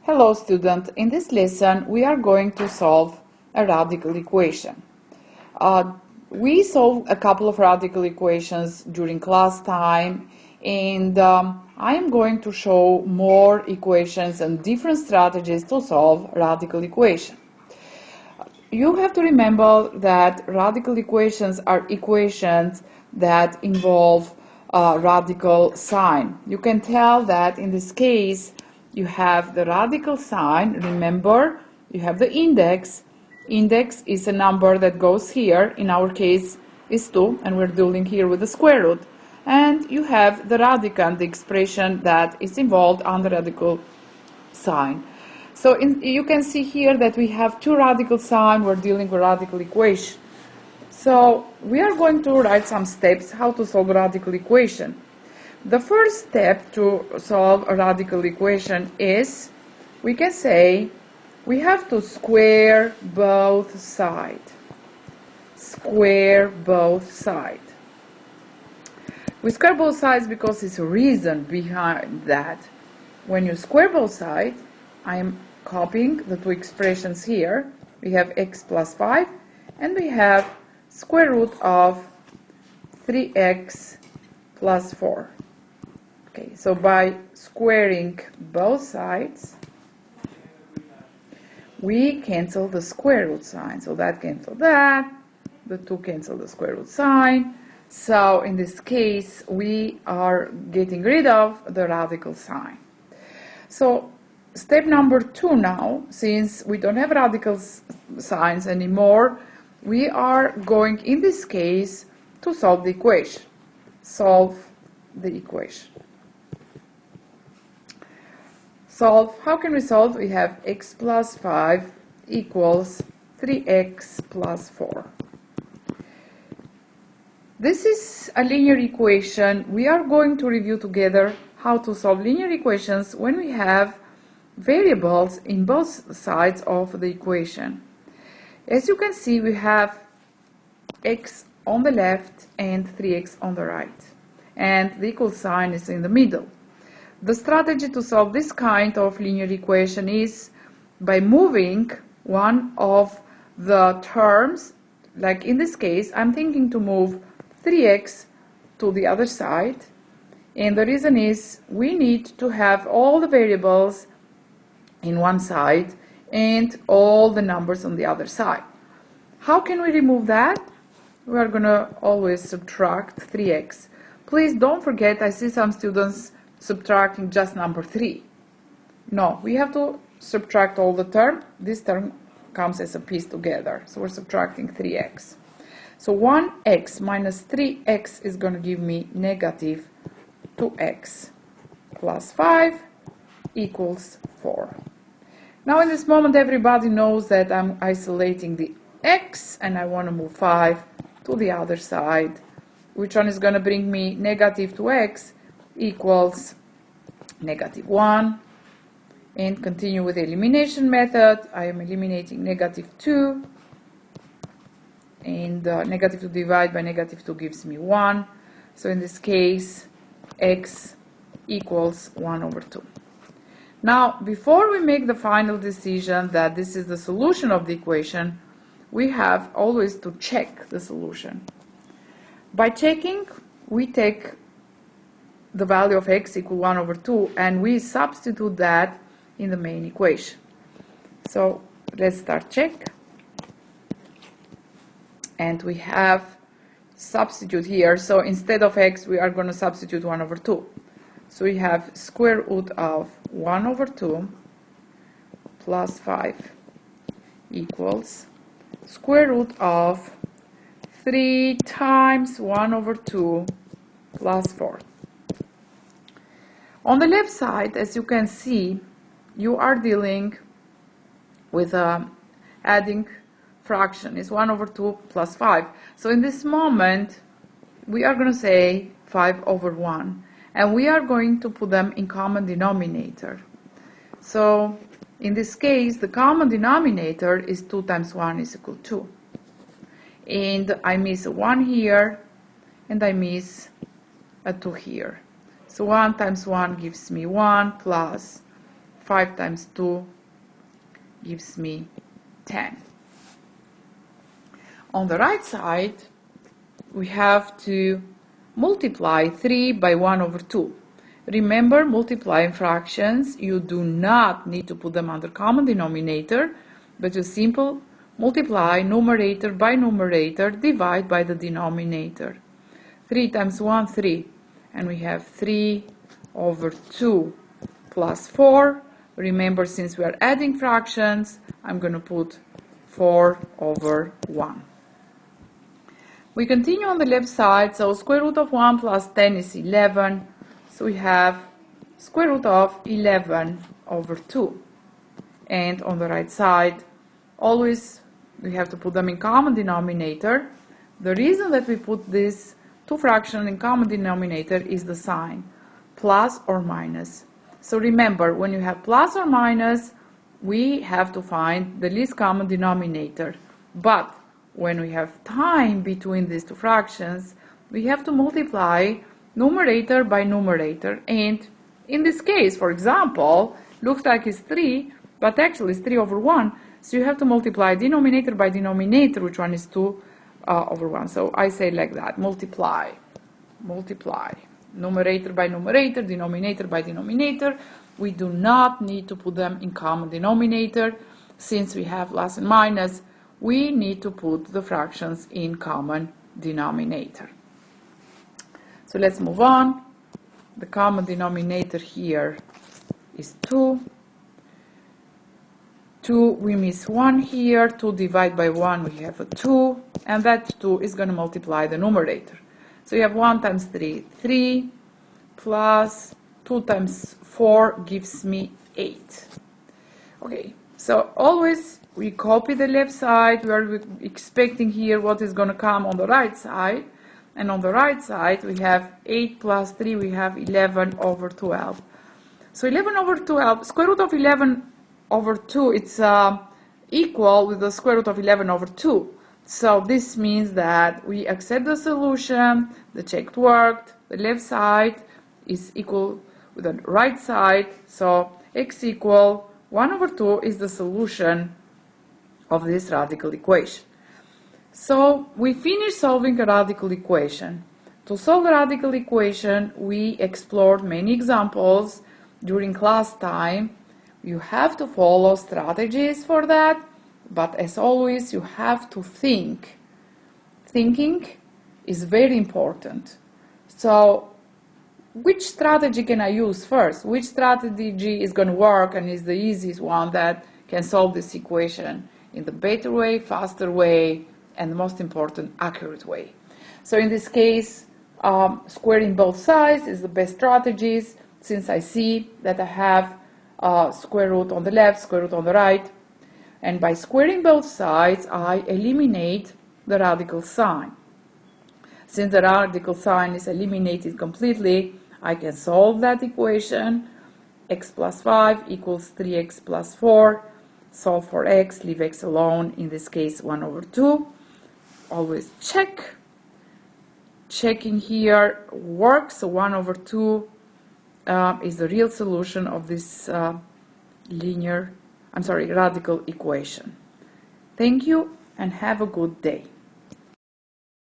Hello student, in this lesson we are going to solve a radical equation. We solved a couple of radical equations during class time, and I am going to show more equations and different strategies to solve radical equation. You have to remember that radical equations are equations that involve radical sign. You can tell that in this case you have the radical sign. Remember, you have the index. Index is a number that goes here. In our case is 2, and we're dealing here with the square root. And you have the radicand, the expression that is involved on the radical sign. So you can see here that we have two radical signs. We're dealing with radical equation. So we are going to write some steps how to solve a radical equation. The first step to solve a radical equation is, we can say, we have to square both sides. Square both sides. We square both sides because it's a reason behind that. When you square both sides, I am copying the two expressions here. We have x plus 5, and we have square root of 3x plus 4. Okay, so by squaring both sides, we cancel the square root sign. So that cancels that, the 2 cancel the square root sign. So in this case, we are getting rid of the radical sign. So step number 2 now, since we don't have radical signs anymore, we are going, in this case, to solve the equation. Solve the equation. Solve. How can we solve? We have x plus 5 equals 3x plus 4. This is a linear equation. We are going to review together how to solve linear equations when we have variables in both sides of the equation. As you can see, we have x on the left and 3x on the right, and the equal sign is in the middle. The strategy to solve this kind of linear equation is by moving one of the terms. Like in this case, I'm thinking to move 3x to the other side, and the reason is we need to have all the variables in one side and all the numbers on the other side. How can we remove that? We are going to always subtract 3x. Please don't forget, I see some students subtracting just number 3. No, we have to subtract all the term. This term comes as a piece together, so we're subtracting 3x. So 1x minus 3x is going to give me negative 2x plus 5 equals 4. Now in this moment everybody knows that I'm isolating the x and I want to move 5 to the other side. Which one is going to bring me negative 2x equals negative 1. And continue with the elimination method. I am eliminating negative 2. And negative 2 divided by negative 2 gives me 1. So in this case, x equals 1 over 2. Now, before we make the final decision that this is the solution of the equation, we have always to check the solution. By checking, we take the value of x equal 1 over 2 and we substitute that in the main equation. So let's start check. And we have substitute here. So instead of x, we are going to substitute 1 over 2. So we have square root of 1 over 2 plus 5 equals square root of 3 times 1 over 2 plus 4. On the left side, as you can see, you are dealing with adding fraction. It's 1 over 2 plus 5. So in this moment, we are going to say 5 over 1. And we are going to put them in common denominator. So in this case, the common denominator is 2 times 1 is equal to 2. And I miss a 1 here, and I miss a 2 here. So 1 times 1 gives me 1 plus 5 times 2 gives me 10. On the right side, we have to multiply 3 by 1 over 2. Remember, multiplying fractions, you do not need to put them under common denominator, but you simply multiply numerator by numerator, divide by the denominator. 3 times 1, 3, and we have 3 over 2 plus 4. Remember, since we are adding fractions, I'm going to put 4 over 1. We continue on the left side, so square root of 1 plus 10 is 11. So we have square root of 11 over 2. And on the right side, always we have to put them in common denominator. The reason that we put these two fractions in common denominator is the sign, plus or minus. So remember, when you have plus or minus, we have to find the least common denominator. But when we have time between these two fractions, we have to multiply numerator by numerator. And in this case, for example, looks like it's 3, but actually it's 3 over 1. So you have to multiply denominator by denominator, which one is 2 over 1. So I say like that, multiply, numerator by numerator, denominator by denominator. We do not need to put them in common denominator. Since we have plus and minus, we need to put the fractions in common denominator. So let's move on. The common denominator here is 2. 2, we miss 1 here. 2 divided by 1, we have a 2. And that 2 is going to multiply the numerator. So you have 1 times 3, 3, plus 2 times 4 gives me 8. Okay, so always we copy the left side. We are expecting here what is going to come on the right side. And on the right side, we have 8 plus 3, we have 11 over 12. So 11 over 12, square root of 11 over 2, it's equal with the square root of 11 over 2. So this means that we accept the solution, the check worked, the left side is equal with the right side. So x equal 1 over 2 is the solution of this radical equation. So we finished solving a radical equation. To solve a radical equation, we explored many examples during class time. You have to follow strategies for that, but as always, you have to think. Thinking is very important. So which strategy can I use first? Which strategy is going to work and is the easiest one that can solve this equation in the better way, faster way, and most important, accurate way? So in this case, squaring both sides is the best strategies, since I see that I have square root on the left, square root on the right. And by squaring both sides, I eliminate the radical sign. Since the radical sign is eliminated completely, I can solve that equation. X plus 5 equals 3x plus 4. Solve for x, leave x alone, in this case 1 over 2. Always check. Checking here works, so 1 over 2 is the real solution of this radical equation. Thank you and have a good day.